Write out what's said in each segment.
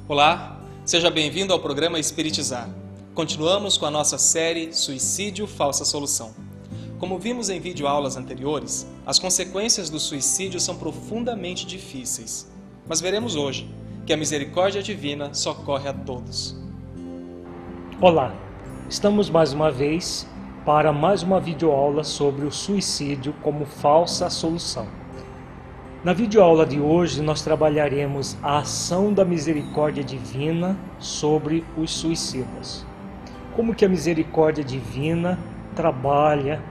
Olá, seja bem-vindo ao programa Espiritizar. Continuamos com a nossa série Suicídio, Falsa Solução. Como vimos em videoaulas anteriores, as consequências do suicídio são profundamente difíceis. Mas veremos hoje que a misericórdia divina socorre a todos. Olá, estamos mais uma vez para mais uma videoaula sobre o suicídio como falsa solução. Na videoaula de hoje nós trabalharemos a ação da misericórdia divina sobre os suicidas. Como que a misericórdia divina trabalha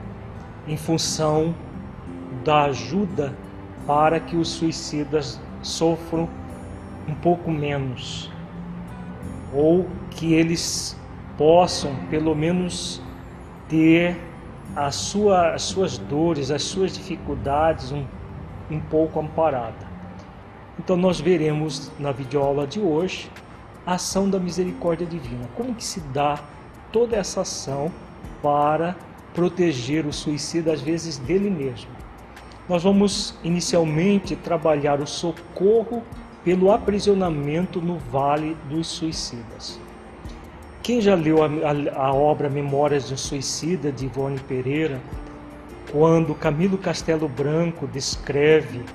em função da ajuda para que os suicidas sofram um pouco menos, ou que eles possam pelo menos ter as suas dores, as suas dificuldades um pouco amparada. Então nós veremos na videoaula de hoje a ação da misericórdia divina. Como que se dá toda essa ação para proteger o suicida, às vezes dele mesmo. Nós vamos inicialmente trabalhar o socorro pelo aprisionamento no Vale dos Suicidas. Quem já leu a obra Memórias de um Suicida, de Ivone Pereira, quando Camilo Castelo Branco descreve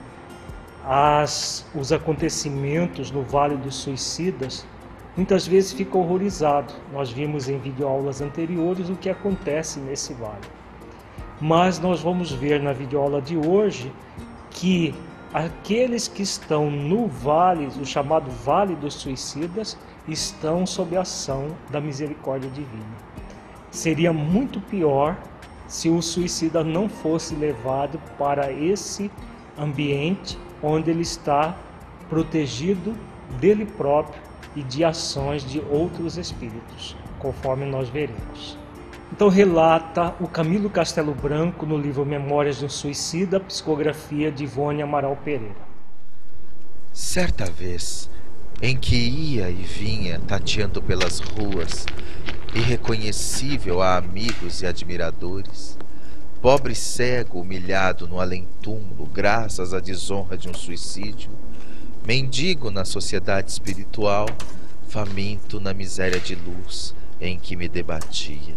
os acontecimentos no Vale dos Suicidas, muitas vezes fica horrorizado. Nós vimos em videoaulas anteriores o que acontece nesse vale. Mas nós vamos ver na videoaula de hoje que aqueles que estão no vale, o chamado Vale dos Suicidas, estão sob a ação da misericórdia divina. Seria muito pior se o suicida não fosse levado para esse ambiente onde ele está protegido dele próprio e de ações de outros espíritos, conforme nós veremos. Então relata o Camilo Castelo Branco no livro Memórias de um Suicida, psicografia de Ivone Amaral Pereira. Certa vez, em que ia e vinha tateando pelas ruas, irreconhecível a amigos e admiradores, pobre cego humilhado no além-túmulo graças à desonra de um suicídio, mendigo na sociedade espiritual, faminto na miséria de luz em que me debatia.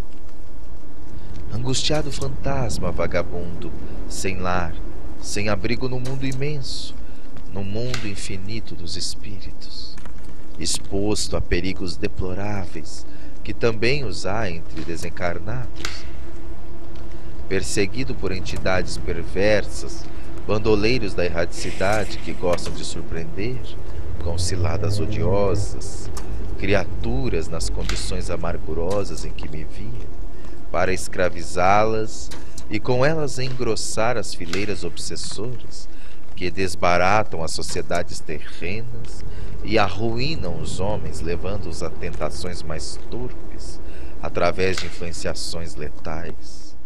Angustiado fantasma vagabundo, sem lar, sem abrigo no mundo imenso, no mundo infinito dos espíritos, exposto a perigos deploráveis, que também os há entre desencarnados, perseguido por entidades perversas, bandoleiros da erradicidade que gostam de surpreender, com ciladas odiosas, criaturas nas condições amargurosas em que me via, para escravizá-las e com elas engrossar as fileiras obsessoras que desbaratam as sociedades terrenas e arruinam os homens, levando-os a tentações mais torpes, através de influenciações letais.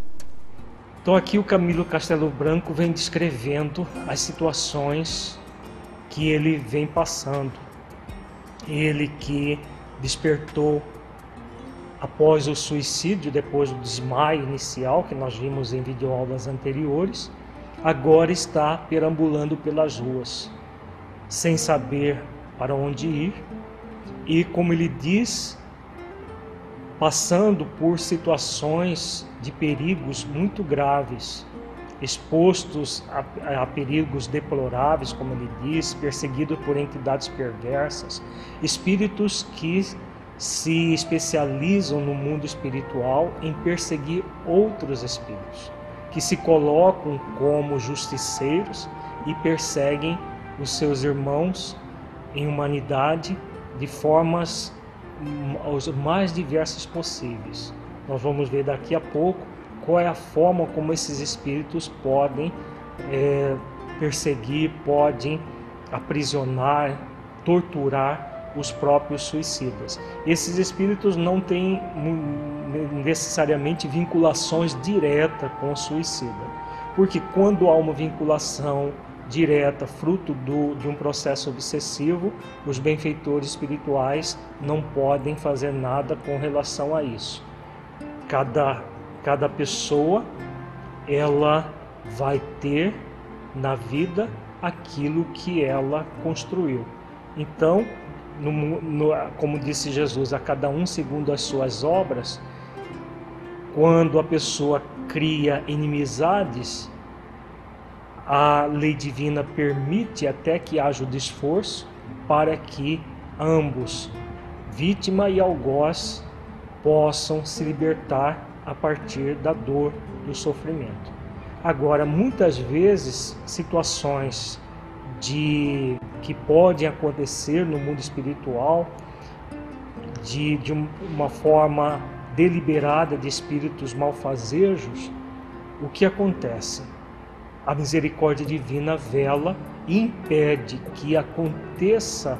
Então aqui o Camilo Castelo Branco vem descrevendo as situações que ele vem passando. Ele que despertou após o suicídio, depois do desmaio inicial, que nós vimos em videoaulas anteriores, agora está perambulando pelas ruas, sem saber para onde ir, e como ele diz, passando por situações de perigos muito graves, expostos a perigos deploráveis, como ele diz, perseguido por entidades perversas, espíritos que se especializam no mundo espiritual em perseguir outros espíritos, que se colocam como justiceiros e perseguem os seus irmãos em humanidade de formas as mais diversas possíveis. Nós vamos ver daqui a pouco qual é a forma como esses espíritos podem perseguir, podem aprisionar, torturar os próprios suicidas. Esses espíritos não têm necessariamente vinculações diretas com o suicida, porque quando há uma vinculação direta, fruto de um processo obsessivo, os benfeitores espirituais não podem fazer nada com relação a isso. Cada pessoa, ela vai ter na vida aquilo que ela construiu. Então, como disse Jesus, a cada um segundo as suas obras. Quando a pessoa cria inimizades, a lei divina permite até que haja o esforço para que ambos, vítima e algoz, possam se libertar a partir da dor, do sofrimento. Agora, muitas vezes, situações que podem acontecer no mundo espiritual de uma forma deliberada de espíritos malfazejos, o que acontece? A misericórdia divina vela e impede que aconteça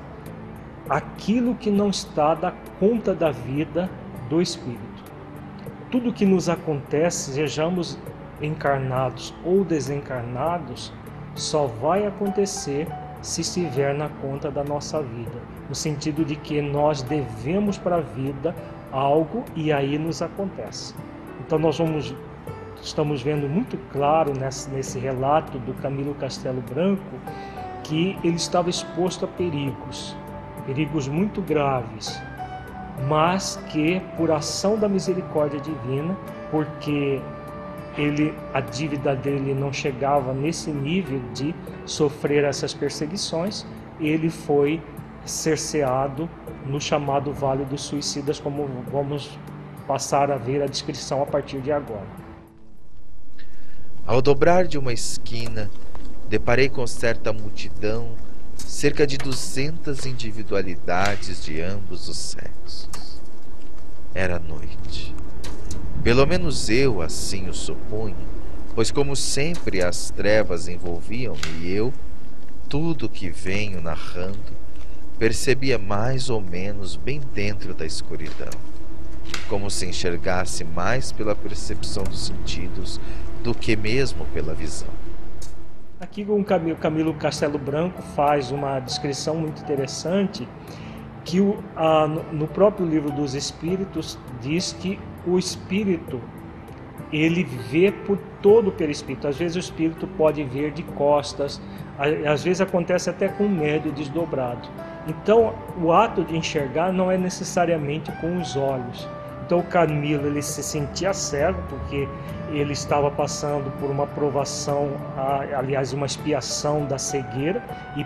aquilo que não está da conta da vida do espírito. Tudo que nos acontece, sejamos encarnados ou desencarnados, só vai acontecer se estiver na conta da nossa vida, no sentido de que nós devemos para a vida algo e aí nos acontece. Então estamos vendo muito claro nesse relato do Camilo Castelo Branco que ele estava exposto a perigos muito graves, mas que por ação da misericórdia divina, porque a dívida dele não chegava nesse nível de sofrer essas perseguições, ele foi cerceado no chamado Vale dos Suicidas, como vamos passar a ver a descrição a partir de agora. Ao dobrar de uma esquina, deparei com certa multidão, cerca de 200 individualidades de ambos os sexos. Era noite. Pelo menos eu assim o supunha, pois como sempre as trevas envolviam-me e eu, tudo que venho narrando, percebia mais ou menos bem dentro da escuridão, como se enxergasse mais pela percepção dos sentidos do que mesmo pela visão. Aqui o Camilo Castelo Branco faz uma descrição muito interessante, que no próprio Livro dos Espíritos diz que o espírito, ele vê por todo o perispírito. Às vezes o espírito pode ver de costas, às vezes acontece até com o médio desdobrado. Então o ato de enxergar não é necessariamente com os olhos. Então o Camilo, ele se sentia cego porque ele estava passando por uma provação, aliás uma expiação da cegueira, e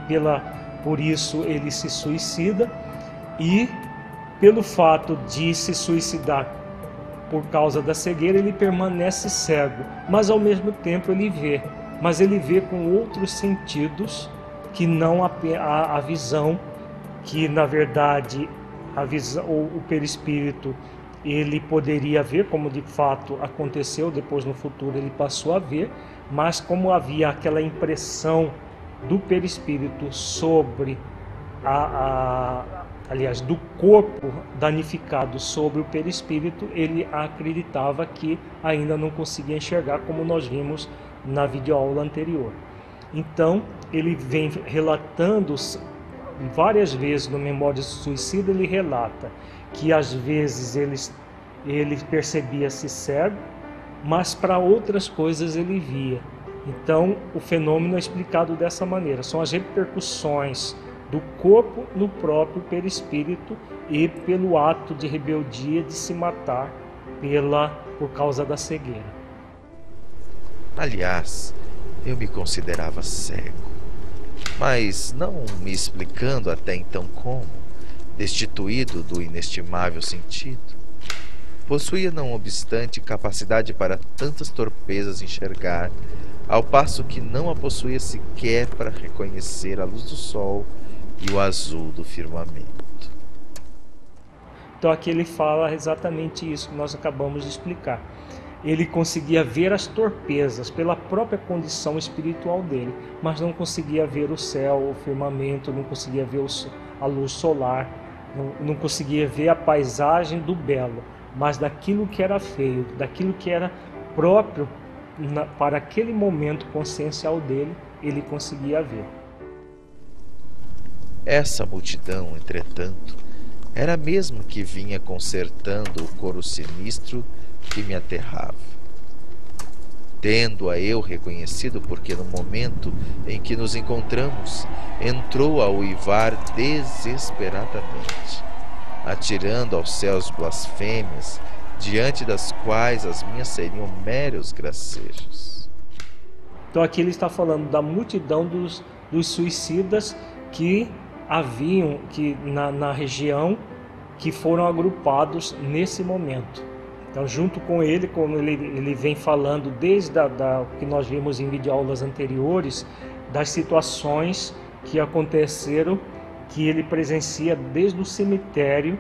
por isso ele se suicida. E pelo fato de se suicidar por causa da cegueira, ele permanece cego, mas ao mesmo tempo ele vê, mas ele vê com outros sentidos que não a visão, que na verdade o perispírito ele poderia ver, como de fato aconteceu, depois no futuro ele passou a ver, mas como havia aquela impressão do perispírito sobre aliás, do corpo danificado sobre o perispírito, ele acreditava que ainda não conseguia enxergar, como nós vimos na videoaula anterior. Então, ele vem relatando várias vezes no Memórias do Suicida, ele relata que às vezes ele percebia-se cego, mas para outras coisas ele via. Então, o fenômeno é explicado dessa maneira, são as repercussões do corpo no próprio perispírito e pelo ato de rebeldia de se matar por causa da cegueira. Aliás, eu me considerava cego, mas não me explicando até então como, destituído do inestimável sentido, possuía não obstante capacidade para tantas torpezas enxergar, ao passo que não a possuía sequer para reconhecer a luz do sol e o azul do firmamento. Então aqui ele fala exatamente isso que nós acabamos de explicar. Ele conseguia ver as torpezas pela própria condição espiritual dele, mas não conseguia ver o céu, o firmamento, não conseguia ver a luz solar, não conseguia ver a paisagem do belo, mas daquilo que era feio, daquilo que era próprio para aquele momento consciencial dele, ele conseguia ver. Essa multidão, entretanto, era mesmo que vinha consertando o coro sinistro que me aterrava. Tendo-a eu reconhecido, porque no momento em que nos encontramos, entrou a uivar desesperadamente, atirando aos céus blasfêmias, diante das quais as minhas seriam meros gracejos. Então aqui ele está falando da multidão dos suicidas que haviam na região, que foram agrupados nesse momento. Então, junto com ele, como ele vem falando desde o que nós vimos em videoaulas anteriores, das situações que aconteceram, que ele presencia desde o cemitério,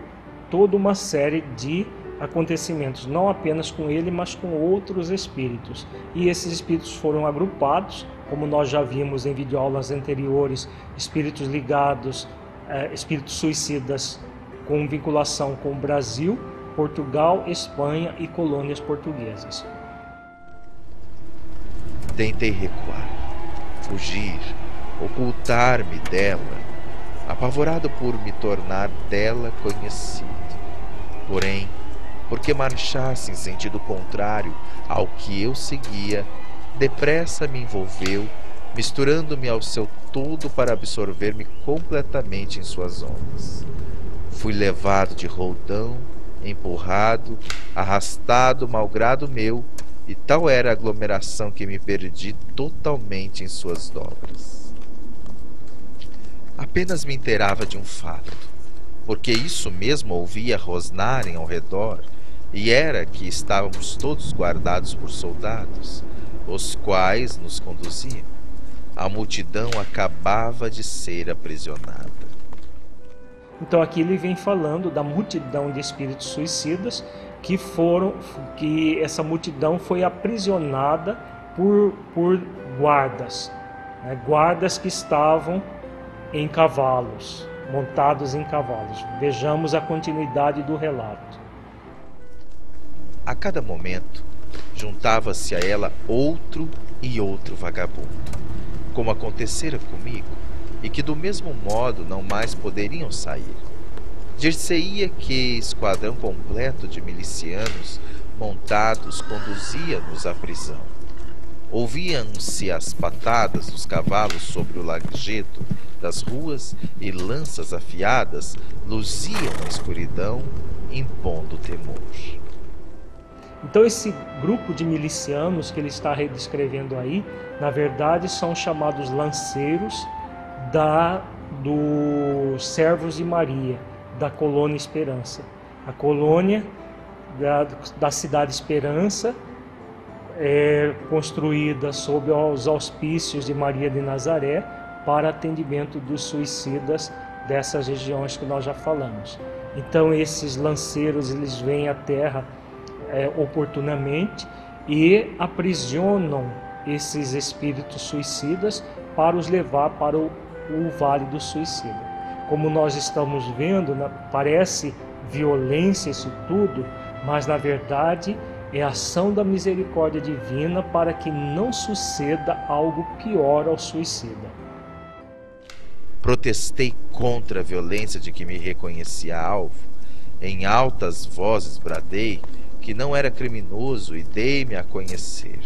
toda uma série de acontecimentos, não apenas com ele, mas com outros espíritos. E esses espíritos foram agrupados, como nós já vimos em videoaulas anteriores, espíritos ligados, espíritos suicidas com vinculação com o Brasil, Portugal, Espanha e colônias portuguesas. Tentei recuar, fugir, ocultar-me dela, apavorado por me tornar dela conhecido. Porém, porque marchasse em sentido contrário ao que eu seguia, depressa me envolveu, misturando-me ao seu todo para absorver-me completamente em suas ondas. Fui levado de roldão, empurrado, arrastado, malgrado meu, e tal era a aglomeração que me perdi totalmente em suas dobras. Apenas me inteirava de um fato, porque isso mesmo ouvia rosnarem ao redor, e era que estávamos todos guardados por soldados, os quais nos conduziam. A multidão acabava de ser aprisionada. Então aqui ele vem falando da multidão de espíritos suicidas que essa multidão foi aprisionada por guardas, né? Guardas que estavam em cavalos, montados em cavalos. Vejamos a continuidade do relato. A cada momento, juntava-se a ela outro e outro vagabundo, como acontecera comigo, e que do mesmo modo não mais poderiam sair. Dir-se-ia que esquadrão completo de milicianos montados conduzia-nos à prisão. Ouviam-se as patadas dos cavalos sobre o lajedo das ruas e lanças afiadas luziam na escuridão, impondo temor. Então esse grupo de milicianos que ele está redescrevendo aí, na verdade são chamados lanceiros dos servos de Maria, da colônia Esperança. A colônia da cidade Esperança é construída sob os auspícios de Maria de Nazaré para atendimento dos suicidas dessas regiões que nós já falamos. Então esses lanceiros, eles vêm à terra oportunamente e aprisionam esses espíritos suicidas para os levar para o Vale do Suicida. Como nós estamos vendo, parece violência isso tudo, mas na verdade é a ação da misericórdia divina para que não suceda algo pior ao suicida. Protestei contra a violência de que me reconhecia alvo. Em altas vozes bradei que não era criminoso e dei-me a conhecer,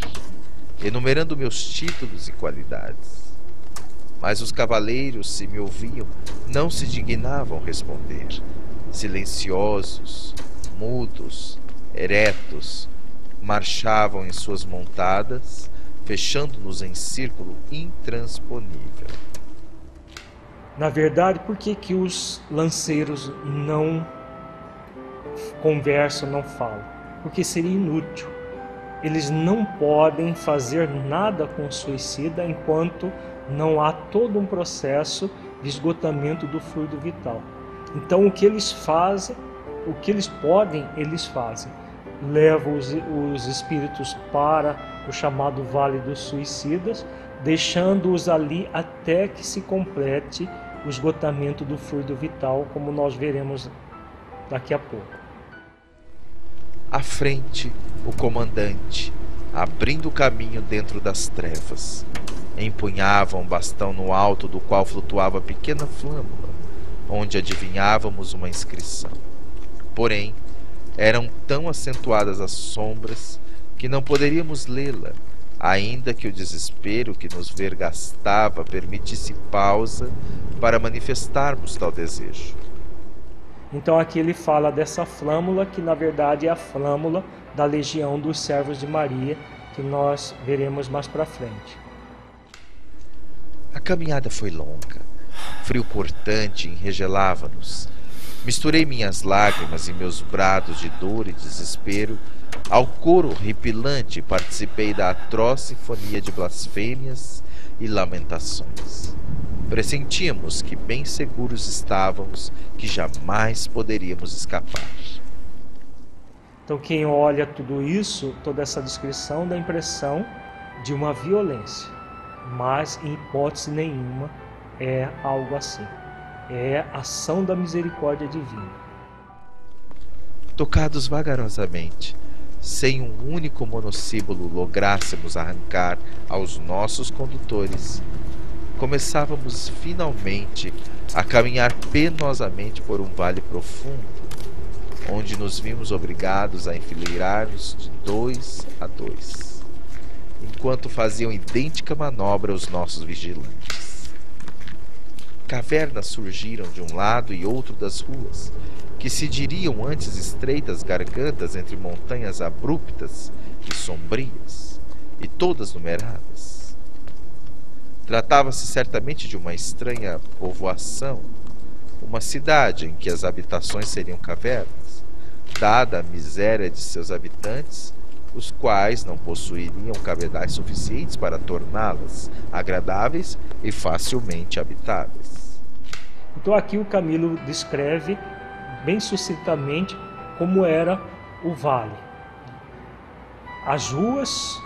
enumerando meus títulos e qualidades. Mas os cavaleiros, se me ouviam, não se dignavam responder. Silenciosos, mudos, eretos, marchavam em suas montadas, fechando-nos em círculo intransponível. Na verdade, por que os lanceiros não conversam, não falam? Porque seria inútil. Eles não podem fazer nada com o suicida enquanto não há todo um processo de esgotamento do fluido vital. Então o que eles fazem, o que eles podem, eles fazem. Levam os espíritos para o chamado Vale dos Suicidas, deixando-os ali até que se complete o esgotamento do fluido vital, como nós veremos daqui a pouco. À frente, o comandante, abrindo o caminho dentro das trevas, empunhava um bastão no alto do qual flutuava pequena flâmula, onde adivinhávamos uma inscrição. Porém, eram tão acentuadas as sombras que não poderíamos lê-la, ainda que o desespero que nos vergastava permitisse pausa para manifestarmos tal desejo. Então aqui ele fala dessa flâmula, que na verdade é a flâmula da Legião dos Servos de Maria, que nós veremos mais para frente. A caminhada foi longa. Frio cortante enregelava-nos. Misturei minhas lágrimas e meus brados de dor e desespero ao coro horripilante e participei da atroz sinfonia de blasfêmias e lamentações. Pressentíamos que bem seguros estávamos, que jamais poderíamos escapar. Então quem olha tudo isso, toda essa descrição, dá a impressão de uma violência, mas em hipótese nenhuma é algo assim. É ação da misericórdia divina. Tocados vagarosamente, sem um único monossílabo lográssemos arrancar aos nossos condutores, começávamos finalmente a caminhar penosamente por um vale profundo, onde nos vimos obrigados a enfileirar-nos de 2 a 2, enquanto faziam idêntica manobra os nossos vigilantes. Cavernas surgiram de um lado e outro das ruas, que se diriam antes estreitas gargantas entre montanhas abruptas e sombrias, e todas numeradas. Tratava-se certamente de uma estranha povoação, uma cidade em que as habitações seriam cavernas, dada a miséria de seus habitantes, os quais não possuiriam cabedais suficientes para torná-las agradáveis e facilmente habitáveis. Então aqui o Camilo descreve bem sucintamente como era o vale. As ruas,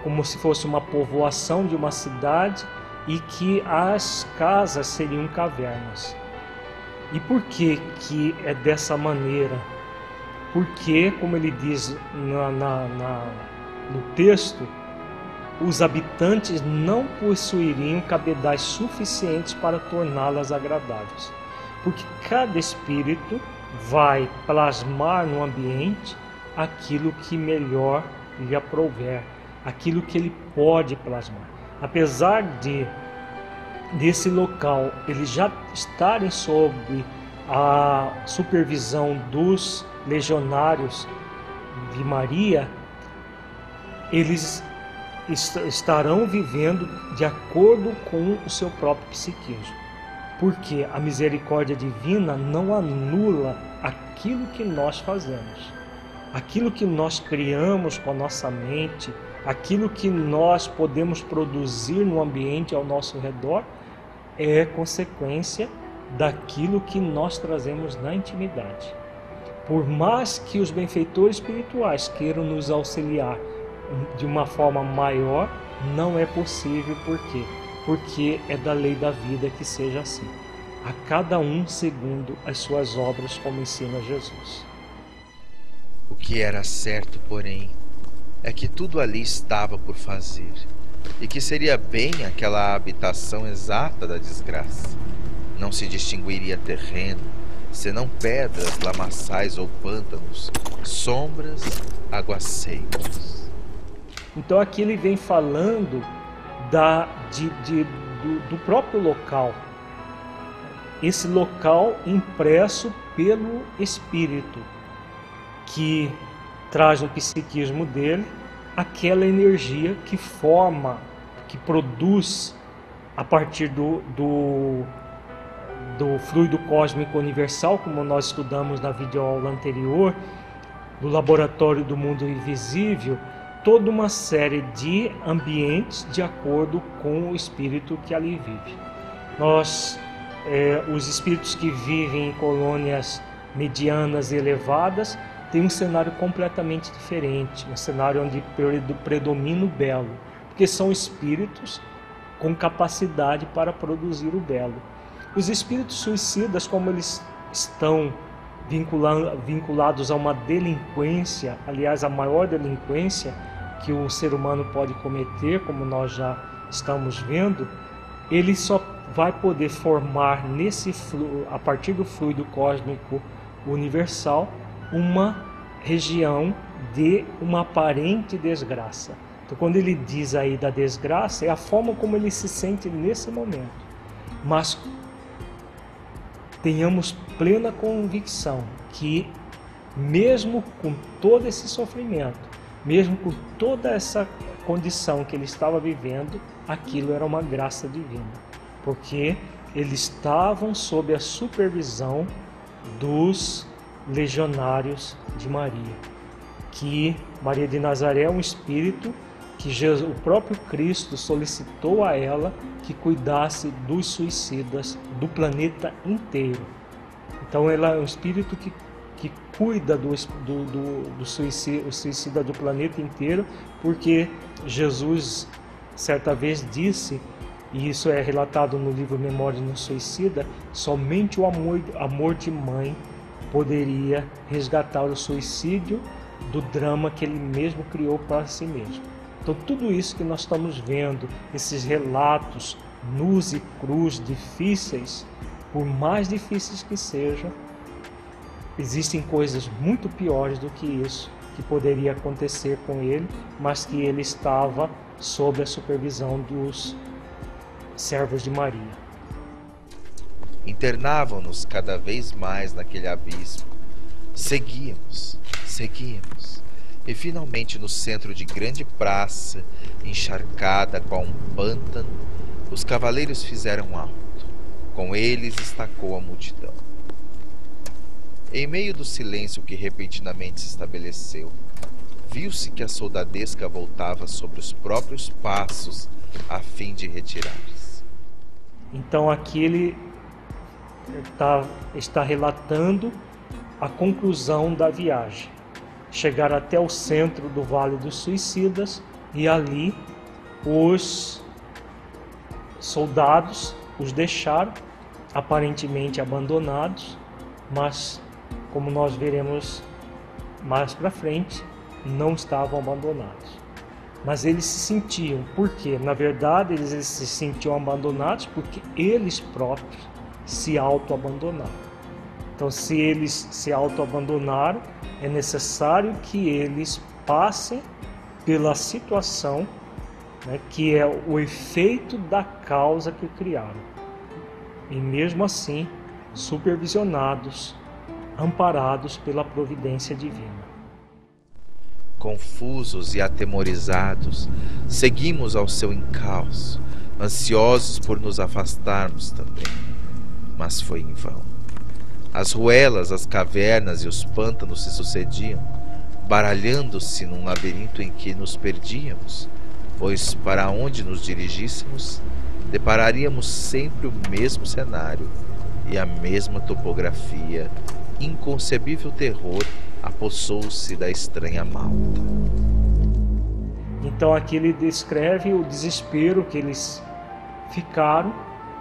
como se fosse uma povoação de uma cidade, e que as casas seriam cavernas. E por que é dessa maneira? Porque, como ele diz no texto, os habitantes não possuiriam cabedais suficientes para torná-las agradáveis. Porque cada espírito vai plasmar no ambiente aquilo que melhor lhe aprouver, aquilo que ele pode plasmar. Apesar desse local eles já estarem sob a supervisão dos legionários de Maria, eles estarão vivendo de acordo com o seu próprio psiquismo. Porque a misericórdia divina não anula aquilo que nós fazemos, aquilo que nós criamos com a nossa mente, aquilo que nós podemos produzir no ambiente ao nosso redor é consequência daquilo que nós trazemos na intimidade. Por mais que os benfeitores espirituais queiram nos auxiliar de uma forma maior, não é possível. Por quê? Porque é da lei da vida que seja assim. A cada um segundo as suas obras, como ensina Jesus. O que era certo, porém, é que tudo ali estava por fazer, e que seria bem aquela habitação exata da desgraça. Não se distinguiria terreno, senão pedras, lamaçais ou pântanos, sombras, aguaceiros. Então aqui ele vem falando do próprio local, esse local impresso pelo Espírito, que traz no psiquismo dele aquela energia que forma, que produz a partir do fluido cósmico universal, como nós estudamos na videoaula anterior, do laboratório do mundo invisível, toda uma série de ambientes de acordo com o espírito que ali vive. Os espíritos que vivem em colônias medianas e elevadas têm um cenário completamente diferente, um cenário onde predomina o belo, porque são espíritos com capacidade para produzir o belo. Os espíritos suicidas, como eles estão vinculados a uma delinquência, aliás, a maior delinquência que o ser humano pode cometer, como nós já estamos vendo, ele só vai poder formar a partir do fluido cósmico universal, uma região de uma aparente desgraça. Então, quando ele diz aí da desgraça, é a forma como ele se sente nesse momento. Mas tenhamos plena convicção que, mesmo com todo esse sofrimento, mesmo com toda essa condição que ele estava vivendo, aquilo era uma graça divina, porque eles estavam sob a supervisão dos legionários de Maria, que Maria de Nazaré é um espírito que Jesus, o próprio Cristo solicitou a ela que cuidasse dos suicidas do planeta inteiro. Então ela é um espírito que cuida do suicida do planeta inteiro, porque Jesus certa vez disse, e isso é relatado no livro Memórias de um Suicida, somente o amor de mãe poderia resgatar o suicídio do drama que ele mesmo criou para si mesmo. Então tudo isso que nós estamos vendo, esses relatos nus e crus, difíceis, por mais difíceis que sejam, existem coisas muito piores do que isso que poderia acontecer com ele, mas que ele estava sob a supervisão dos servos de Maria. Internavam-nos cada vez mais naquele abismo. Seguíamos. E finalmente, no centro de grande praça, encharcada qual um pântano, os cavaleiros fizeram alto. Com eles estacou a multidão. Em meio do silêncio que repentinamente se estabeleceu, viu-se que a soldadesca voltava sobre os próprios passos a fim de retirar-se. Então aqui ele está relatando a conclusão da viagem. Chegaram até o centro do Vale dos Suicidas e ali os soldados os deixaram aparentemente abandonados, mas como nós veremos mais para frente, não estavam abandonados. Mas eles se sentiam, por quê? Na verdade, eles se sentiam abandonados porque eles próprios se auto-abandonaram. Então, se eles se auto-abandonaram, é necessário que eles passem pela situação, né, que é o efeito da causa que criaram. E mesmo assim, supervisionados, amparados pela providência divina. Confusos e atemorizados, seguimos ao seu encalço, ansiosos por nos afastarmos também. Mas foi em vão. As ruelas, as cavernas e os pântanos se sucediam, baralhando-se num labirinto em que nos perdíamos, pois para onde nos dirigíssemos, depararíamos sempre o mesmo cenário e a mesma topografia. Inconcebível terror apossou-se da estranha malta. Então aqui ele descreve o desespero que eles ficaram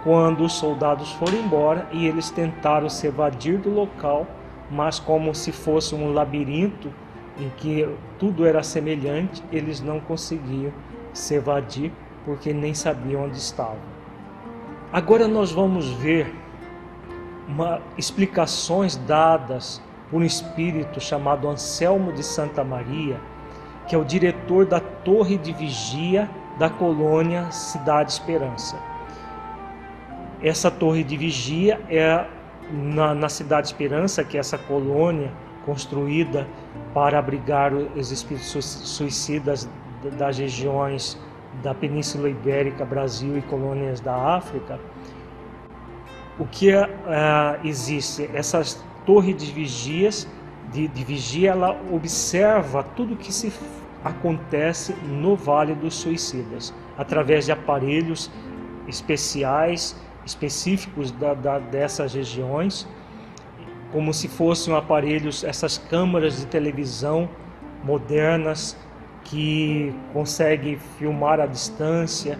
quando os soldados foram embora e eles tentaram se evadir do local, mas como se fosse um labirinto em que tudo era semelhante, eles não conseguiam se evadir porque nem sabiam onde estavam. Agora nós vamos ver explicações dadas por um espírito chamado Anselmo de Santa Maria, que é o diretor da torre de vigia da colônia Cidade Esperança. Essa torre de vigia é na Cidade Esperança, que é essa colônia construída para abrigar os espíritos suicidas das regiões da Península Ibérica, Brasil e colônias da África. O que existe? Essas torres de vigia, ela observa tudo que se acontece no Vale dos Suicidas, através de aparelhos especiais, específicos dessas regiões, como se fossem aparelhos, essas câmeras de televisão modernas que conseguem filmar à distância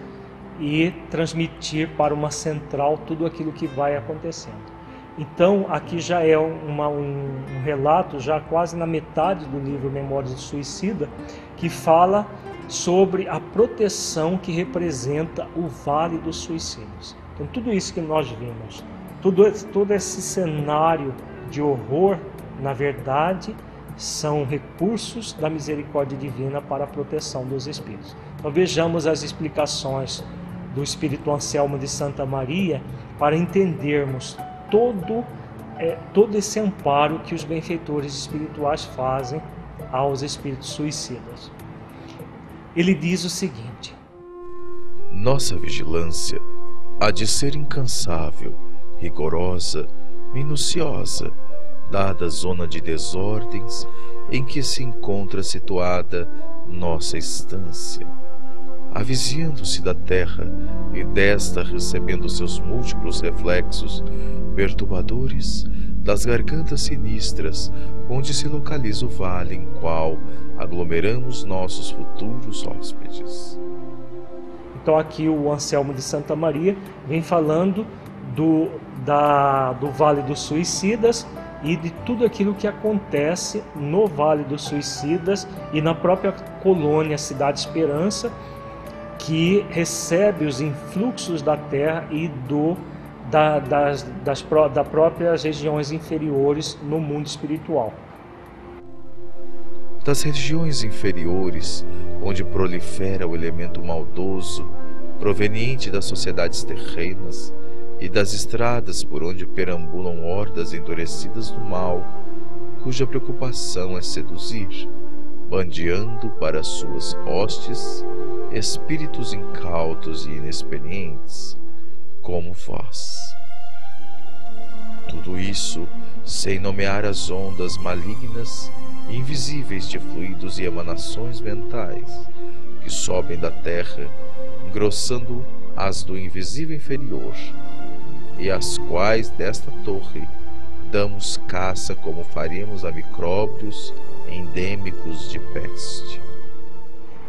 e transmitir para uma central tudo aquilo que vai acontecendo. Então aqui já é um relato, já quase na metade do livro Memórias do Suicida, que fala sobre a proteção que representa o Vale dos Suicidas. Então tudo isso que nós vimos, todo esse cenário de horror, na verdade, são recursos da misericórdia divina para a proteção dos espíritos. Então vejamos as explicações do Espírito Anselmo de Santa Maria para entendermos todo esse amparo que os benfeitores espirituais fazem aos espíritos suicidas. Ele diz o seguinte: nossa vigilância há de ser incansável, rigorosa, minuciosa, dada a zona de desordens em que se encontra situada nossa estância. Avizinhando-se da terra e desta recebendo seus múltiplos reflexos perturbadores das gargantas sinistras onde se localiza o vale em qual aglomeramos nossos futuros hóspedes. Então aqui o Anselmo de Santa Maria vem falando do Vale dos Suicidas e de tudo aquilo que acontece no Vale dos Suicidas e na própria colônia Cidade Esperança, que recebe os influxos da terra e das próprias regiões inferiores no mundo espiritual. Das regiões inferiores, onde prolifera o elemento maldoso proveniente das sociedades terrenas e das estradas por onde perambulam hordas endurecidas do mal, cuja preocupação é seduzir, bandeando para suas hostes espíritos incautos e inexperientes, como vós. Tudo isso sem nomear as ondas malignas e invisíveis de fluidos e emanações mentais que sobem da terra, engrossando as do invisível inferior, e às quais desta torre damos caça como faríamos a micróbios endêmicos de peste.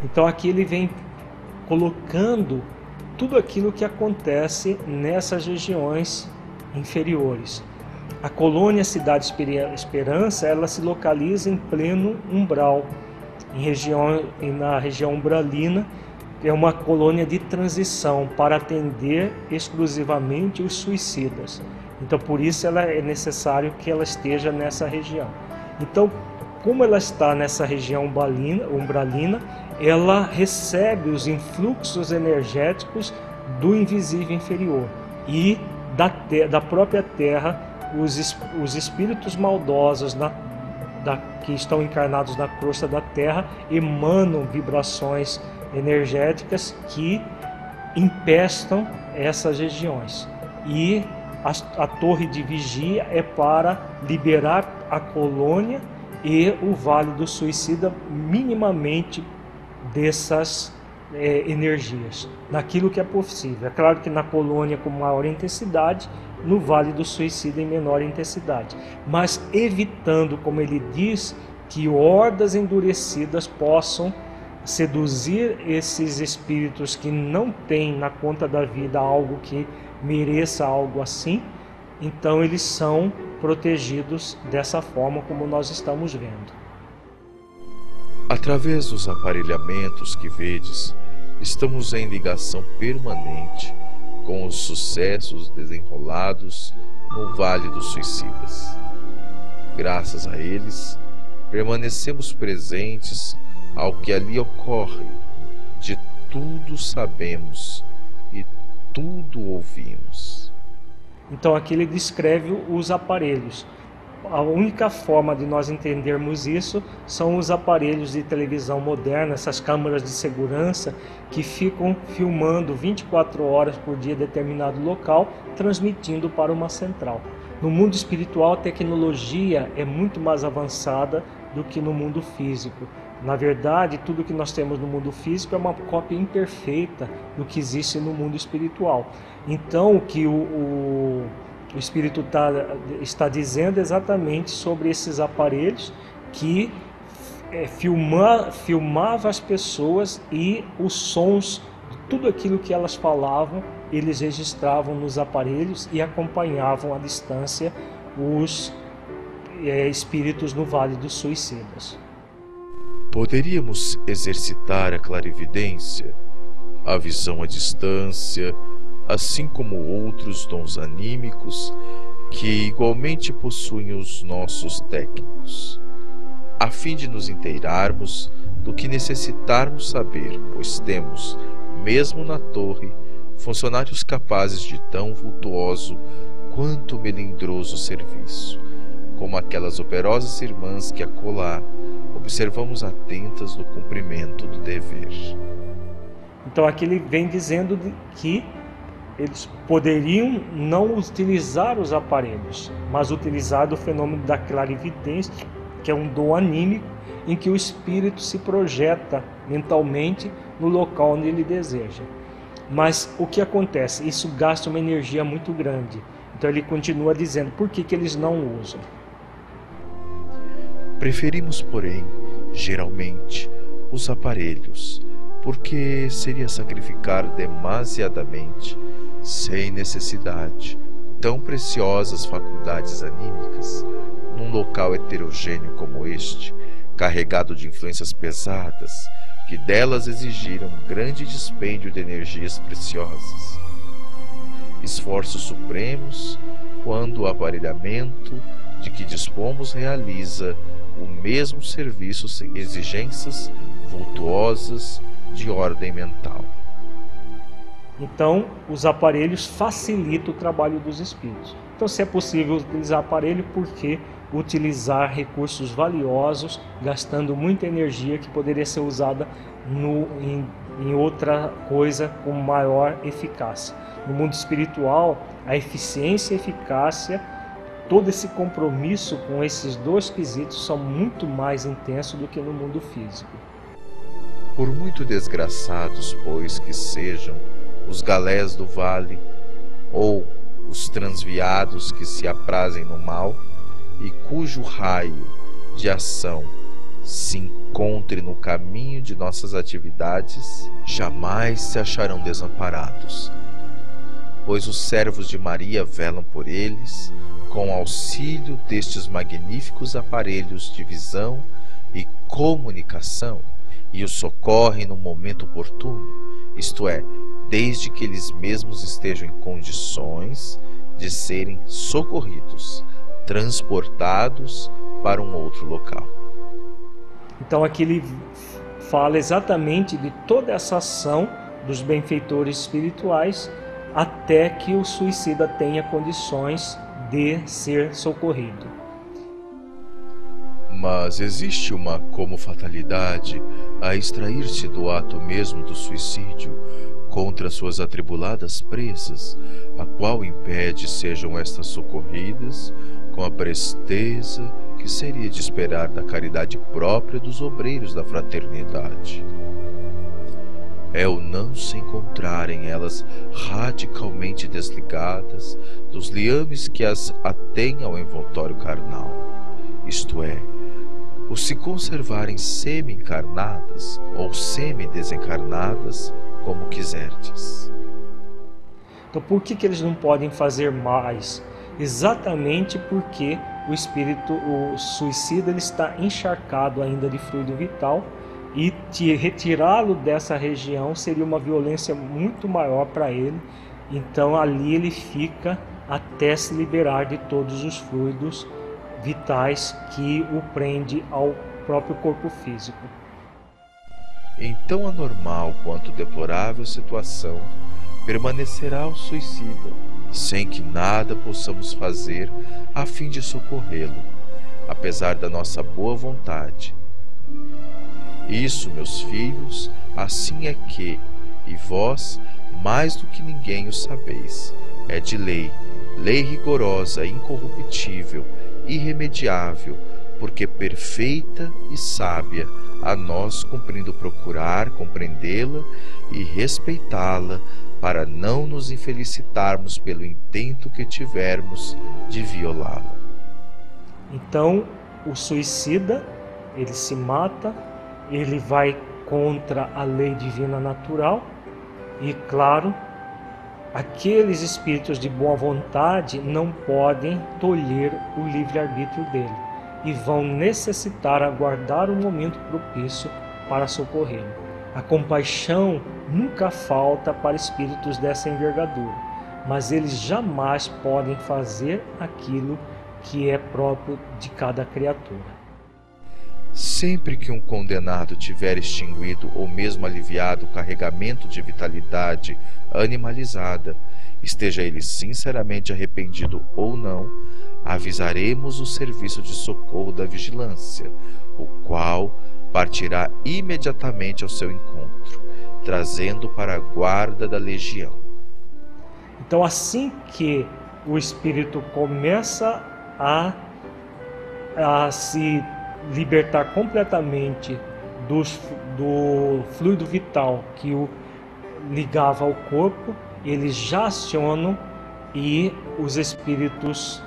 Então aqui ele vem colocando tudo aquilo que acontece nessas regiões inferiores. A colônia Cidade Esperança, ela se localiza em pleno umbral, na região umbralina, que é uma colônia de transição para atender exclusivamente os suicidas. Então por isso é necessário que ela esteja nessa região. Então, como ela está nessa região umbralina, ela recebe os influxos energéticos do invisível inferior e da própria terra. Os espíritos maldosos que estão encarnados na crosta da terra emanam vibrações energéticas que empestam essas regiões. E a torre de vigia é para liberar a colônia e o Vale do Suicida minimamente dessas energias, naquilo que é possível. É claro que na colônia com maior intensidade, no Vale do Suicida em menor intensidade, mas evitando, como ele diz, que hordas endurecidas possam seduzir esses espíritos que não têm na conta da vida algo que mereça algo assim. Então eles são protegidos dessa forma como nós estamos vendo. Através dos aparelhamentos que vedes, estamos em ligação permanente com os sucessos desenrolados no Vale dos Suicidas. Graças a eles, permanecemos presentes ao que ali ocorre, de tudo sabemos e tudo ouvimos. Então aqui ele descreve os aparelhos. A única forma de nós entendermos isso são os aparelhos de televisão moderna, essas câmeras de segurança que ficam filmando 24 horas por dia determinado local, transmitindo para uma central. No mundo espiritual, a tecnologia é muito mais avançada do que no mundo físico. Na verdade, tudo que nós temos no mundo físico é uma cópia imperfeita do que existe no mundo espiritual. Então, o que o Espírito está dizendo exatamente sobre esses aparelhos que filmava as pessoas e os sons, tudo aquilo que elas falavam, eles registravam nos aparelhos e acompanhavam à distância os espíritos no Vale dos Suicidas. Poderíamos exercitar a clarividência, a visão à distância, assim como outros dons anímicos que igualmente possuem os nossos técnicos. a fim de nos inteirarmos do que necessitarmos saber, pois temos, mesmo na torre, funcionários capazes de tão vultuoso quanto melindroso serviço, como aquelas operosas irmãs que acolá observamos atentas no cumprimento do dever. Então aqui ele vem dizendo que eles poderiam não utilizar os aparelhos, mas utilizar o fenômeno da clarividência, que é um dom anímico em que o espírito se projeta mentalmente no local onde ele deseja. Mas o que acontece? Isso gasta uma energia muito grande. Então ele continua dizendo, por que eles não usam? Preferimos, porém, geralmente, os aparelhos, porque seria sacrificar demasiadamente, sem necessidade, tão preciosas faculdades anímicas, num local heterogêneo como este, carregado de influências pesadas, que delas exigiram grande dispêndio de energias preciosas. Esforços supremos, quando o aparelhamento de que dispomos realiza o mesmo serviço sem exigências vultuosas de ordem mental. Então, os aparelhos facilitam o trabalho dos espíritos. Então, se é possível utilizar aparelho, por que utilizar recursos valiosos, gastando muita energia que poderia ser usada em outra coisa com maior eficácia? No mundo espiritual, a eficiência e a eficácia, todo esse compromisso com esses dois quesitos são muito mais intensos do que no mundo físico. Por muito desgraçados, pois, que sejam os galés do vale, ou os transviados que se aprazem no mal, e cujo raio de ação se encontre no caminho de nossas atividades, jamais se acharão desamparados, pois os servos de Maria velam por eles, com auxílio destes magníficos aparelhos de visão e comunicação, e os socorrem no momento oportuno, isto é, desde que eles mesmos estejam em condições de serem socorridos, transportados para um outro local. Então aqui ele fala exatamente de toda essa ação dos benfeitores espirituais até que o suicida tenha condições de ser socorrido. Mas existe uma como fatalidade a extrair-se do ato mesmo do suicídio contra suas atribuladas presas, a qual impede sejam estas socorridas com a presteza que seria de esperar da caridade própria dos obreiros da fraternidade. É o não se encontrarem elas radicalmente desligadas dos liames que as atêm ao envoltório carnal, isto é, o se conservarem semi-encarnadas ou semi-desencarnadas, como quiserdes. Então por que eles não podem fazer mais? Exatamente porque o suicida, ele está encharcado ainda de fluido vital, e retirá-lo dessa região seria uma violência muito maior para ele. Então ali ele fica até se liberar de todos os fluidos vitais que o prende ao próprio corpo físico. Em tão anormal quanto deplorável situação permanecerá o suicida, sem que nada possamos fazer a fim de socorrê-lo, apesar da nossa boa vontade. Isso, meus filhos, assim é que, e vós, mais do que ninguém o sabeis, é de lei rigorosa, incorruptível, irremediável, porque perfeita e sábia, a nós cumprindo procurar compreendê-la e respeitá-la, para não nos infelicitarmos pelo intento que tivermos de violá-la. Então, o suicida, ele se mata, ele vai contra a lei divina natural, e claro, aqueles espíritos de boa vontade não podem tolher o livre-arbítrio dele e vão necessitar aguardar o momento propício para socorrê-lo. A compaixão nunca falta para espíritos dessa envergadura, mas eles jamais podem fazer aquilo que é próprio de cada criatura. Sempre que um condenado tiver extinguido ou mesmo aliviado o carregamento de vitalidade animalizada, esteja ele sinceramente arrependido ou não, avisaremos o serviço de socorro da vigilância, o qual partirá imediatamente ao seu encontro, trazendo para a guarda da legião. Então, assim que o espírito começa a se libertar completamente do fluido vital que o ligava ao corpo, eles já acionam e os espíritos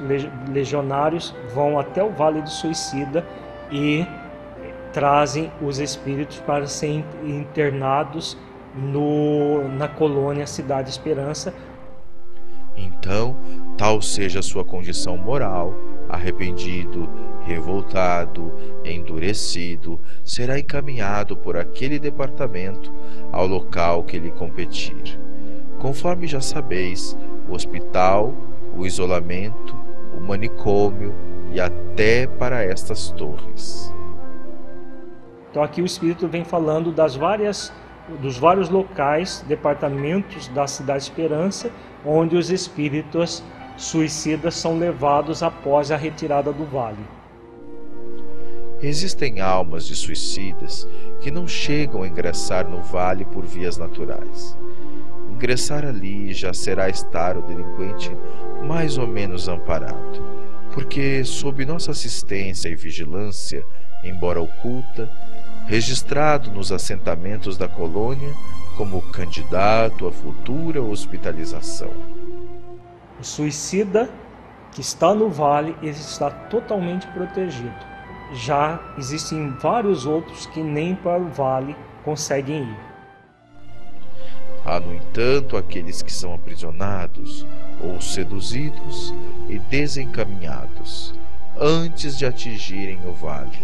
legionários vão até o Vale do Suicida e trazem os espíritos para serem internados na colônia Cidade Esperança. Então, tal seja a sua condição moral, arrependido, revoltado, endurecido, será encaminhado por aquele departamento ao local que lhe competir. Conforme já sabeis, o hospital, o isolamento, o manicômio e até para estas torres. Então aqui o Espírito vem falando dos vários locais, departamentos da Cidade Esperança, onde os espíritos suicidas são levados após a retirada do vale. Existem almas de suicidas que não chegam a ingressar no vale por vias naturais. Ingressar ali já será estar o delinquente mais ou menos amparado, porque sob nossa assistência e vigilância, embora oculta, registrado nos assentamentos da colônia como candidato à futura hospitalização. O suicida que está no vale, ele está totalmente protegido. Já existem vários outros que nem para o vale conseguem ir. Há, no entanto, aqueles que são aprisionados ou seduzidos e desencaminhados antes de atingirem o vale,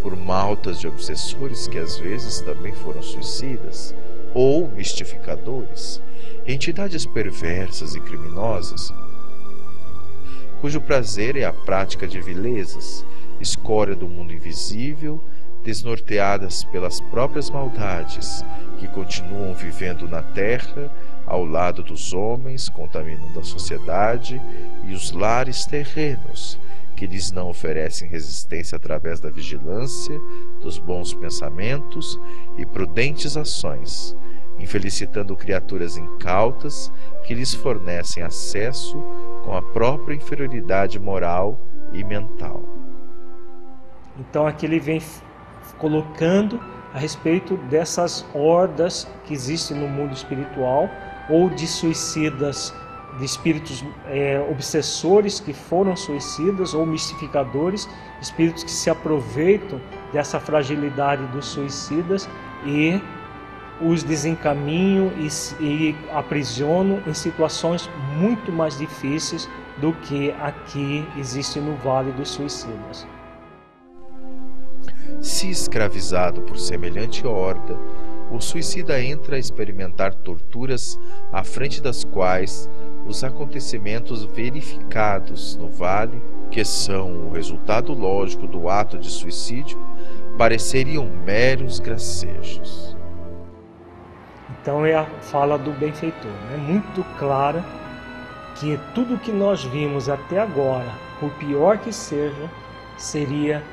por maltas de obsessores que às vezes também foram suicidas, ou mistificadores, entidades perversas e criminosas, cujo prazer é a prática de vilezas, escória do mundo invisível, desnorteadas pelas próprias maldades, que continuam vivendo na terra, ao lado dos homens, contaminando a sociedade e os lares terrenos, que lhes não oferecem resistência através da vigilância, dos bons pensamentos e prudentes ações, infelicitando criaturas incautas que lhes fornecem acesso com a própria inferioridade moral e mental. Então aqui ele vem colocando a respeito dessas hordas que existem no mundo espiritual, ou de suicidas, de espíritos obsessores que foram suicidas, ou mistificadores, espíritos que se aproveitam dessa fragilidade dos suicidas e os desencaminham e aprisionam em situações muito mais difíceis do que aqui existe no Vale dos Suicidas. Se escravizado por semelhante horda, o suicida entra a experimentar torturas à frente das quais os acontecimentos verificados no vale, que são o resultado lógico do ato de suicídio, pareceriam meros gracejos. Então é a fala do benfeitor, é muito clara que tudo que nós vimos até agora, por pior que seja, seria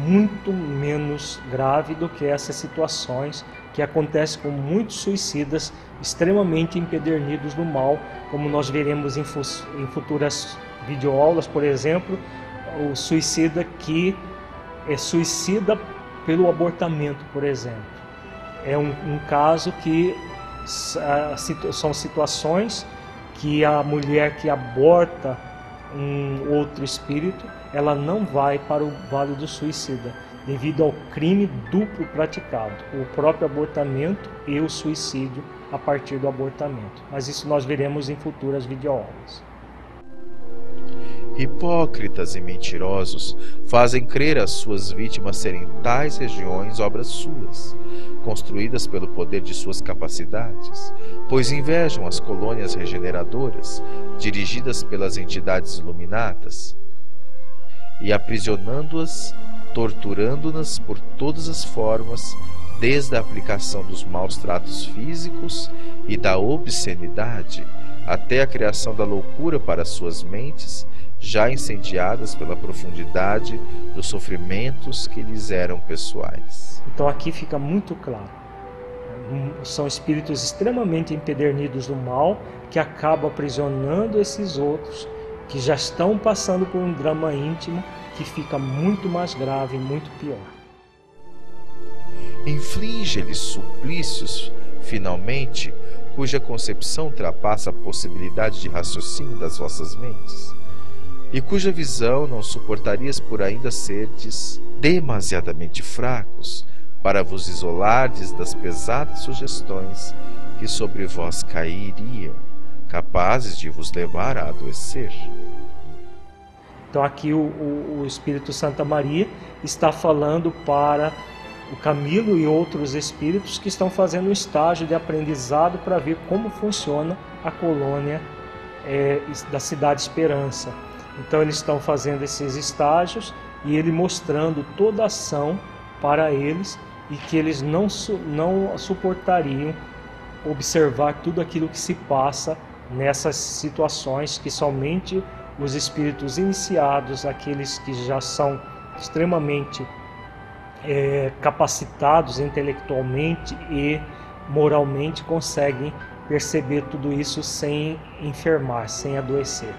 muito menos grave do que essas situações que acontecem com muitos suicidas extremamente empedernidos no mal, como nós veremos em futuras videoaulas. Por exemplo, o suicida que é suicida pelo abortamento, por exemplo. É um caso que são situações que a mulher que aborta um outro espírito, ela não vai para o Vale do Suicida, devido ao crime duplo praticado, o próprio abortamento e o suicídio a partir do abortamento. Mas isso nós veremos em futuras videoaulas. Hipócritas e mentirosos fazem crer as suas vítimas serem tais regiões obras suas, construídas pelo poder de suas capacidades, pois invejam as colônias regeneradoras, dirigidas pelas entidades iluminadas, e aprisionando-as, torturando-nas por todas as formas, desde a aplicação dos maus tratos físicos e da obscenidade, até a criação da loucura para suas mentes, já incendiadas pela profundidade dos sofrimentos que lhes eram pessoais. Então aqui fica muito claro. São espíritos extremamente empedernidos do mal que acabam aprisionando esses outros que já estão passando por um drama íntimo que fica muito mais grave, muito pior. Inflige-lhes suplícios, finalmente, cuja concepção ultrapassa a possibilidade de raciocínio das vossas mentes, e cuja visão não suportarias por ainda serdes demasiadamente fracos para vos isolardes das pesadas sugestões que sobre vós cairiam, capazes de vos levar a adoecer. Então aqui o Espírito Santa Maria está falando para o Camilo e outros espíritos que estão fazendo um estágio de aprendizado para ver como funciona a colônia da Cidade Esperança. Então eles estão fazendo esses estágios e ele mostrando toda a ação para eles e que eles não suportariam observar tudo aquilo que se passa nessas situações que somente os espíritos iniciados, aqueles que já são extremamente capacitados intelectualmente e moralmente, conseguem perceber tudo isso sem enfermar, sem adoecer.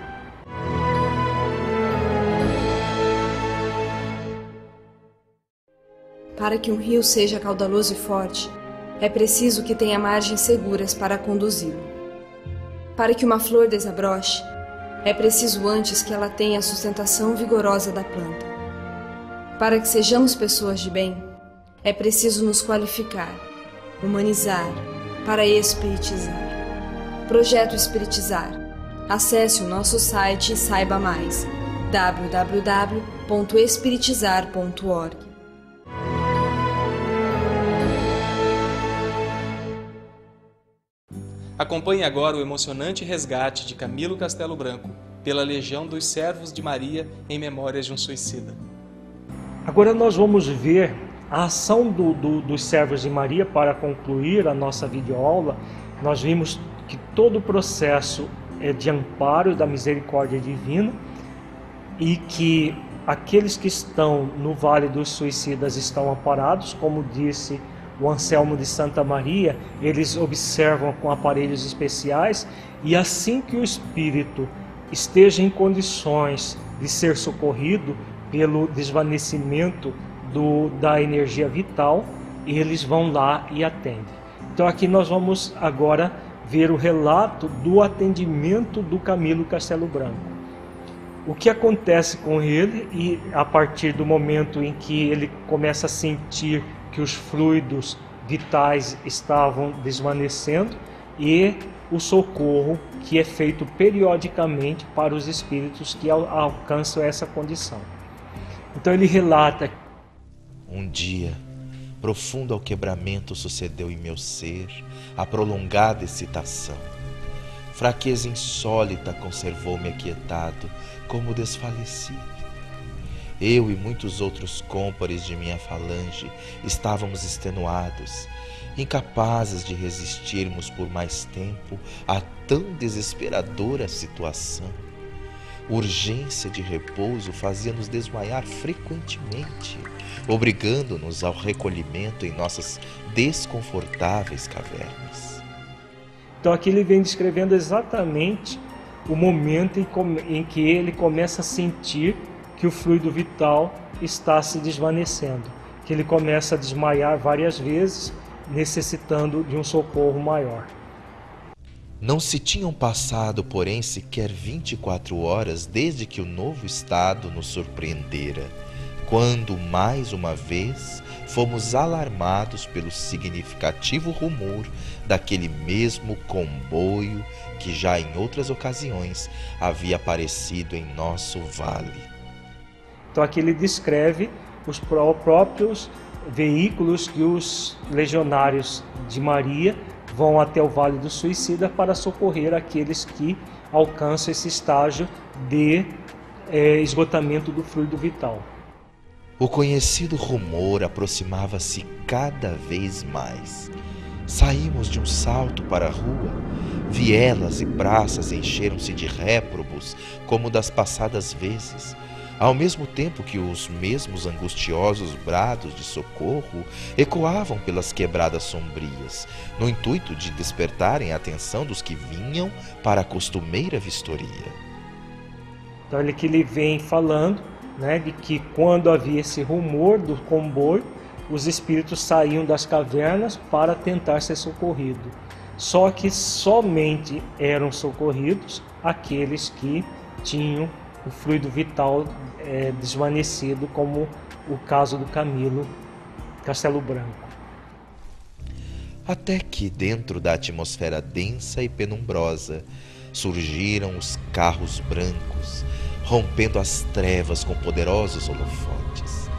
Para que um rio seja caudaloso e forte, é preciso que tenha margens seguras para conduzi-lo. Para que uma flor desabroche, é preciso antes que ela tenha a sustentação vigorosa da planta. Para que sejamos pessoas de bem, é preciso nos qualificar, humanizar, para espiritizar. Projeto Espiritizar. Acesse o nosso site e saiba mais. www.espiritizar.org. Acompanhe agora o emocionante resgate de Camilo Castelo Branco pela Legião dos Servos de Maria em Memórias de um Suicida. Agora nós vamos ver a ação dos Servos de Maria para concluir a nossa videoaula. Nós vimos que todo o processo é de amparo da misericórdia divina e que aqueles que estão no Vale dos Suicidas estão amparados, como disse o Anselmo de Santa Maria, eles observam com aparelhos especiais e assim que o espírito esteja em condições de ser socorrido pelo desvanecimento da energia vital, eles vão lá e atendem. Então aqui nós vamos agora ver o relato do atendimento do Camilo Castelo Branco. O que acontece com ele e a partir do momento em que ele começa a sentir que os fluidos vitais estavam desvanecendo e o socorro que é feito periodicamente para os espíritos que alcançam essa condição. Então ele relata: um dia, profundo alquebramento sucedeu em meu ser a prolongada excitação. Fraqueza insólita conservou-me aquietado, como desfalecido. Eu e muitos outros cômpares de minha falange estávamos extenuados, incapazes de resistirmos por mais tempo a tão desesperadora situação. Urgência de repouso fazia-nos desmaiar frequentemente, obrigando-nos ao recolhimento em nossas desconfortáveis cavernas. Então aqui ele vem descrevendo exatamente o momento em que ele começa a sentir que o fluido vital está se desvanecendo, que ele começa a desmaiar várias vezes, necessitando de um socorro maior. Não se tinham passado, porém, sequer 24 horas desde que o novo estado nos surpreendera, quando, mais uma vez, fomos alarmados pelo significativo rumor daquele mesmo comboio que já em outras ocasiões havia aparecido em nosso vale. Então aqui ele descreve os próprios veículos que os legionários de Maria vão até o Vale do Suicida para socorrer aqueles que alcançam esse estágio de esgotamento do fluido vital. O conhecido rumor aproximava-se cada vez mais. Saímos de um salto para a rua. Vielas e praças encheram-se de réprobos, como das passadas vezes, ao mesmo tempo que os mesmos angustiosos brados de socorro ecoavam pelas quebradas sombrias, no intuito de despertarem a atenção dos que vinham para a costumeira vistoria. Então ele vem falando, né, de que quando havia esse rumor do comboio, os espíritos saíam das cavernas para tentar ser socorridos. Só que somente eram socorridos aqueles que tinham o fluido vital desvanecido, como o caso do Camilo Castelo Branco. Até que, dentro da atmosfera densa e penumbrosa, surgiram os carros brancos, rompendo as trevas com poderosos holofotes.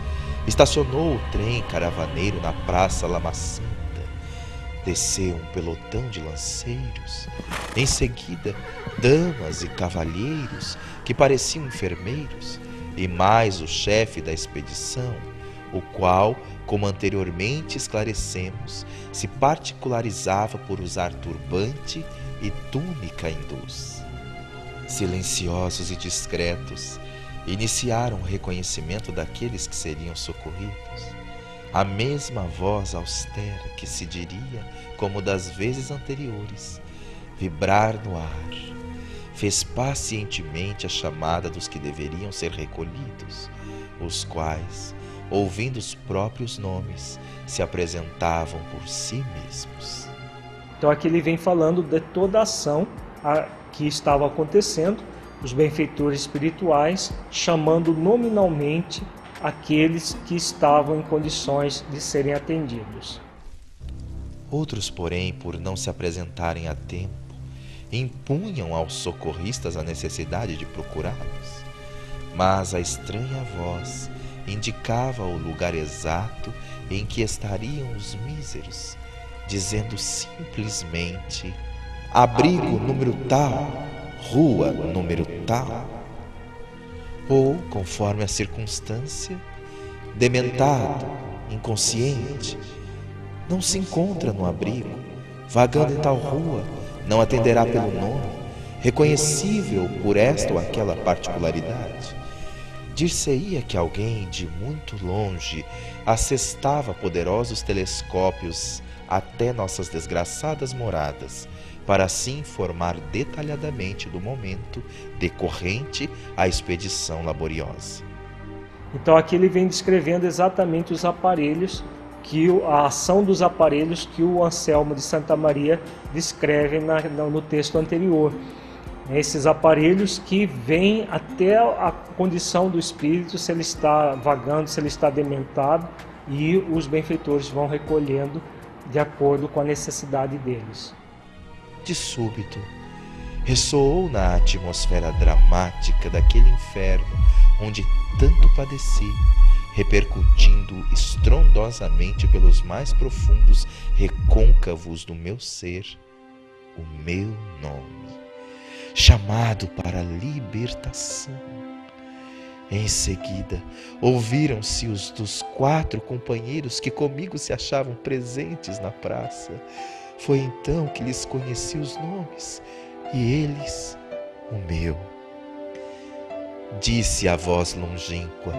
Estacionou o trem caravaneiro na Praça Lamacenta. Desceu um pelotão de lanceiros. Em seguida, damas e cavalheiros que pareciam enfermeiros, e mais o chefe da expedição, o qual, como anteriormente esclarecemos, se particularizava por usar turbante e túnica hindus. Silenciosos e discretos, iniciaram o reconhecimento daqueles que seriam socorridos. A mesma voz austera que se diria, como das vezes anteriores, vibrar no ar, fez pacientemente a chamada dos que deveriam ser recolhidos, os quais, ouvindo os próprios nomes, se apresentavam por si mesmos. Então aqui ele vem falando de toda a ação que estava acontecendo, os benfeitores espirituais chamando nominalmente aqueles que estavam em condições de serem atendidos. Outros, porém, por não se apresentarem a tempo, impunham aos socorristas a necessidade de procurá-los. Mas a estranha voz indicava o lugar exato em que estariam os míseros, dizendo simplesmente: abrigo número tal, rua número tal. Ou, conforme a circunstância, dementado, inconsciente, não se encontra no abrigo, vagando em tal rua, não atenderá pelo nome, reconhecível por esta ou aquela particularidade. Dir-se-ia que alguém de muito longe assestava poderosos telescópios até nossas desgraçadas moradas, para assim informar detalhadamente do momento decorrente à expedição laboriosa. Então aqui ele vem descrevendo exatamente os aparelhos, a ação dos aparelhos que o Anselmo de Santa Maria descreve no texto anterior. Esses aparelhos que vêm até a condição do espírito, se ele está vagando, se ele está dementado, e os benfeitores vão recolhendo de acordo com a necessidade deles. De súbito, ressoou na atmosfera dramática daquele inferno onde tanto padeci, repercutindo estrondosamente pelos mais profundos recôncavos do meu ser, o meu nome, chamado para a libertação. Em seguida, ouviram-se os dos 4 companheiros que comigo se achavam presentes na praça. Foi então que lhes conheci os nomes, e eles o meu. Disse a voz longínqua,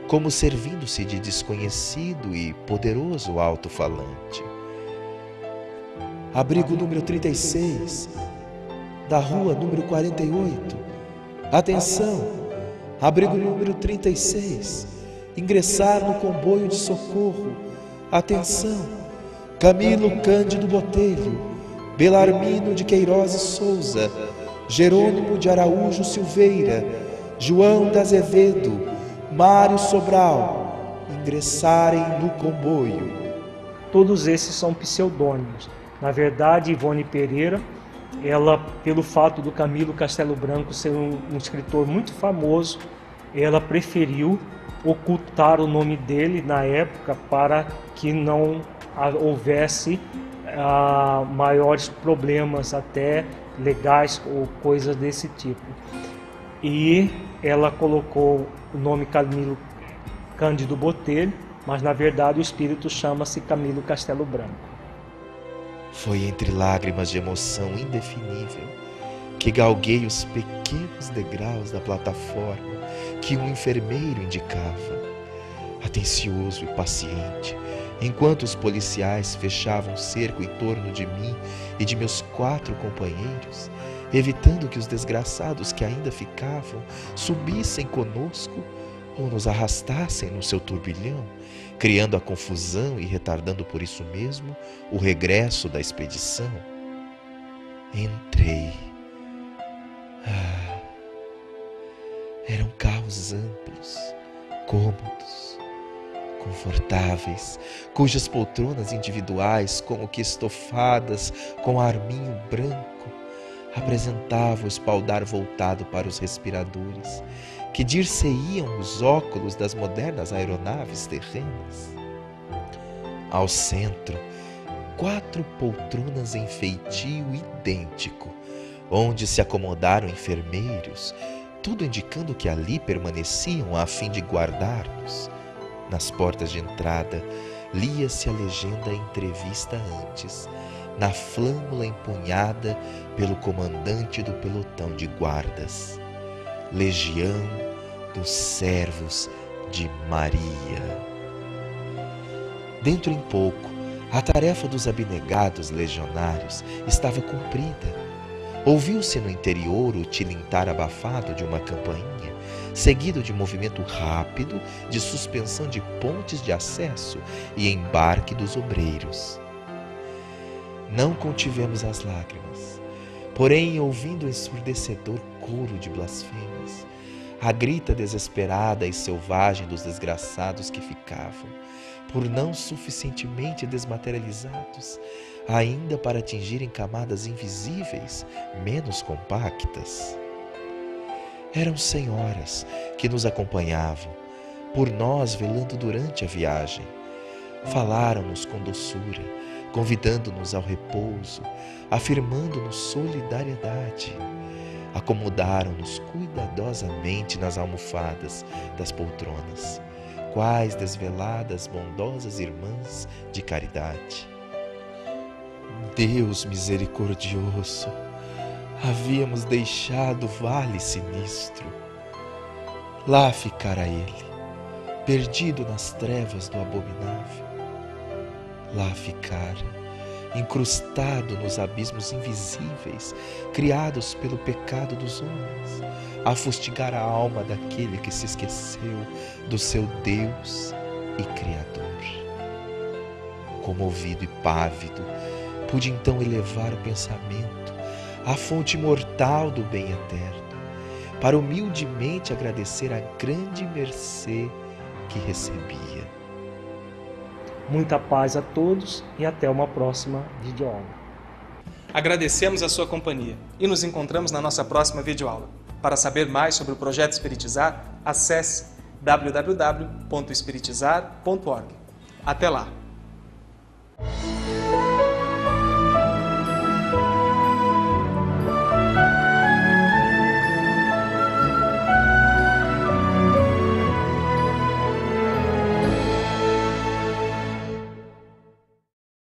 como servindo-se de desconhecido e poderoso alto-falante: abrigo número 36, da rua número 48. Atenção, abrigo número 36, ingressar no comboio de socorro. Atenção, Camilo Cândido Botelho, Belarmino de Queiroz e Souza, Jerônimo de Araújo Silveira, João de Azevedo, Mário Sobral, ingressarem no comboio. Todos esses são pseudônimos. Na verdade, Ivone Pereira, ela, pelo fato do Camilo Castelo Branco ser um escritor muito famoso, ela preferiu ocultar o nome dele na época para que não houvesse maiores problemas até legais ou coisas desse tipo. E ela colocou o nome Camilo Cândido Botelho, mas na verdade o espírito chama-se Camilo Castelo Branco. Foi entre lágrimas de emoção indefinível que galguei os pequenos degraus da plataforma que um enfermeiro indicava. Atencioso e paciente, enquanto os policiais fechavam o cerco em torno de mim e de meus 4 companheiros, evitando que os desgraçados que ainda ficavam subissem conosco ou nos arrastassem no seu turbilhão, criando a confusão e retardando por isso mesmo o regresso da expedição. Entrei. Eram carros amplos, cômodos, confortáveis, cujas poltronas individuais, como que estofadas com arminho branco, apresentavam o espaldar voltado para os respiradores, que dir-se-iam os óculos das modernas aeronaves terrenas. Ao centro, 4 poltronas em feitio idêntico, onde se acomodaram enfermeiros, tudo indicando que ali permaneciam a fim de guardar-nos. Nas portas de entrada, lia-se a legenda entrevista antes, na flâmula empunhada pelo comandante do pelotão de guardas. Legião dos Servos de Maria. Dentro em pouco, a tarefa dos abnegados legionários estava cumprida. Ouviu-se no interior o tilintar abafado de uma campainha, seguido de movimento rápido de suspensão de pontes de acesso e embarque dos obreiros. Não contivemos as lágrimas, porém, ouvindo o ensurdecedor coro de blasfêmias, a grita desesperada e selvagem dos desgraçados que ficavam, por não suficientemente desmaterializados, ainda para atingirem camadas invisíveis, menos compactas. Eram senhoras que nos acompanhavam, por nós velando durante a viagem. Falaram-nos com doçura, convidando-nos ao repouso, afirmando-nos solidariedade. Acomodaram-nos cuidadosamente nas almofadas das poltronas, quais desveladas, bondosas irmãs de caridade. Deus misericordioso, havíamos deixado o vale sinistro. Lá ficara ele, perdido nas trevas do abominável. Lá ficara, incrustado nos abismos invisíveis, criados pelo pecado dos homens, a fustigar a alma daquele que se esqueceu do seu Deus e Criador. Comovido e pávido, pude então elevar o pensamento à fonte imortal do bem eterno, para humildemente agradecer a grande mercê que recebia. Muita paz a todos e até uma próxima videoaula. Agradecemos a sua companhia e nos encontramos na nossa próxima videoaula. Para saber mais sobre o Projeto Espiritizar, acesse www.espiritizar.org. Até lá!